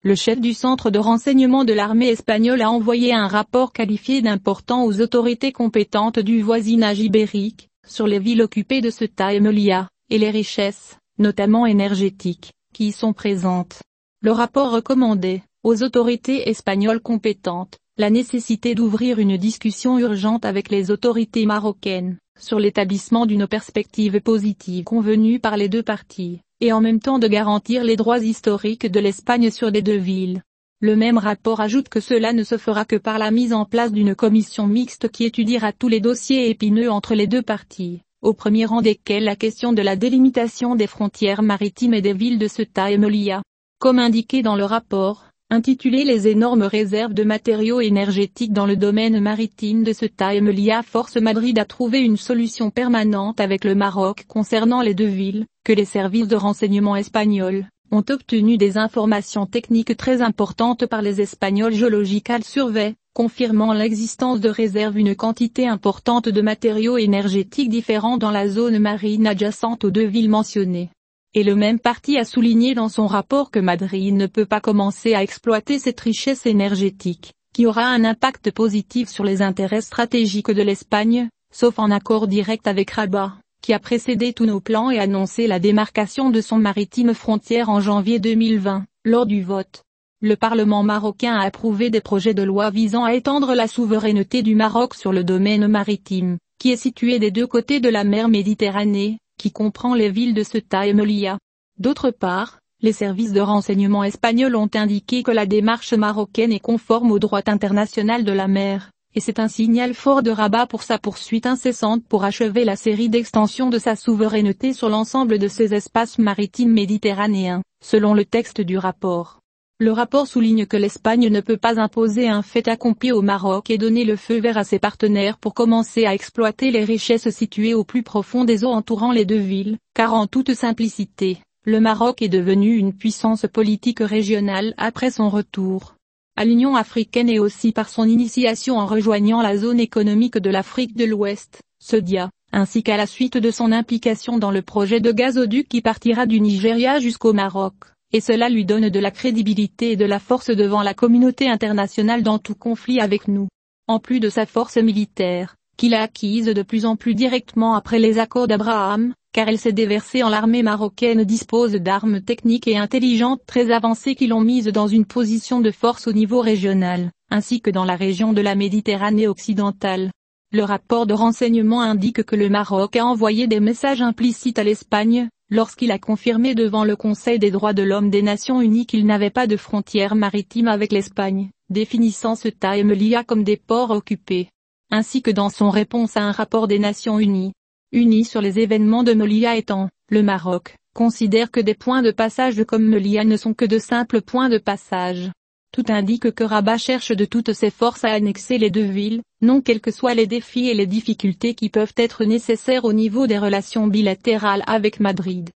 le chef du centre de renseignement de l'armée espagnole a envoyé un rapport qualifié d'important aux autorités compétentes du voisinage ibérique, sur les villes occupées de Ceuta et Melilla, et les richesses, notamment énergétiques, qui y sont présentes. Le rapport recommandait, aux autorités espagnoles compétentes, la nécessité d'ouvrir une discussion urgente avec les autorités marocaines, sur l'établissement d'une perspective positive convenue par les deux parties, et en même temps de garantir les droits historiques de l'Espagne sur les deux villes. Le même rapport ajoute que cela ne se fera que par la mise en place d'une commission mixte qui étudiera tous les dossiers épineux entre les deux parties, au premier rang desquels la question de la délimitation des frontières maritimes et des villes de Ceuta et Melilla. Comme indiqué dans le rapport, intitulé Les énormes réserves de matériaux énergétiques dans le domaine maritime de Ceuta et Melilla force Madrid à trouver une solution permanente avec le Maroc concernant les deux villes, que les services de renseignement espagnols ont obtenu des informations techniques très importantes par les Espagnols Geological Survey, confirmant l'existence de réserves une quantité importante de matériaux énergétiques différents dans la zone marine adjacente aux deux villes mentionnées. Et le même parti a souligné dans son rapport que Madrid ne peut pas commencer à exploiter cette richesse énergétique, qui aura un impact positif sur les intérêts stratégiques de l'Espagne, sauf en accord direct avec Rabat, qui a précédé tous nos plans et annoncé la démarcation de son maritime frontière en janvier 2020, lors du vote. Le Parlement marocain a approuvé des projets de loi visant à étendre la souveraineté du Maroc sur le domaine maritime, qui est situé des deux côtés de la mer Méditerranée, qui comprend les villes de Ceuta et Melilla. D'autre part, les services de renseignement espagnols ont indiqué que la démarche marocaine est conforme au droit international de la mer, et c'est un signal fort de Rabat pour sa poursuite incessante pour achever la série d'extensions de sa souveraineté sur l'ensemble de ces espaces maritimes méditerranéens, selon le texte du rapport. Le rapport souligne que l'Espagne ne peut pas imposer un fait accompli au Maroc et donner le feu vert à ses partenaires pour commencer à exploiter les richesses situées au plus profond des eaux entourant les deux villes, car en toute simplicité, le Maroc est devenu une puissance politique régionale après son retour à l'Union africaine et aussi par son initiation en rejoignant la zone économique de l'Afrique de l'Ouest, CEDEA, ainsi qu'à la suite de son implication dans le projet de gazoduc qui partira du Nigeria jusqu'au Maroc. Et cela lui donne de la crédibilité et de la force devant la communauté internationale dans tout conflit avec nous. En plus de sa force militaire, qu'il a acquise de plus en plus directement après les accords d'Abraham, car elle s'est déversée en l'armée marocaine dispose d'armes techniques et intelligentes très avancées qui l'ont mise dans une position de force au niveau régional, ainsi que dans la région de la Méditerranée occidentale. Le rapport de renseignement indique que le Maroc a envoyé des messages implicites à l'Espagne, lorsqu'il a confirmé devant le Conseil des droits de l'homme des Nations Unies qu'il n'avait pas de frontière maritime avec l'Espagne, définissant Ceuta et Melilla comme des ports occupés. Ainsi que dans son réponse à un rapport des Nations Unies sur les événements de Melilla étant, le Maroc, considère que des points de passage comme Melilla ne sont que de simples points de passage. Tout indique que Rabat cherche de toutes ses forces à annexer les deux villes, non quels que soient les défis et les difficultés qui peuvent être nécessaires au niveau des relations bilatérales avec Madrid.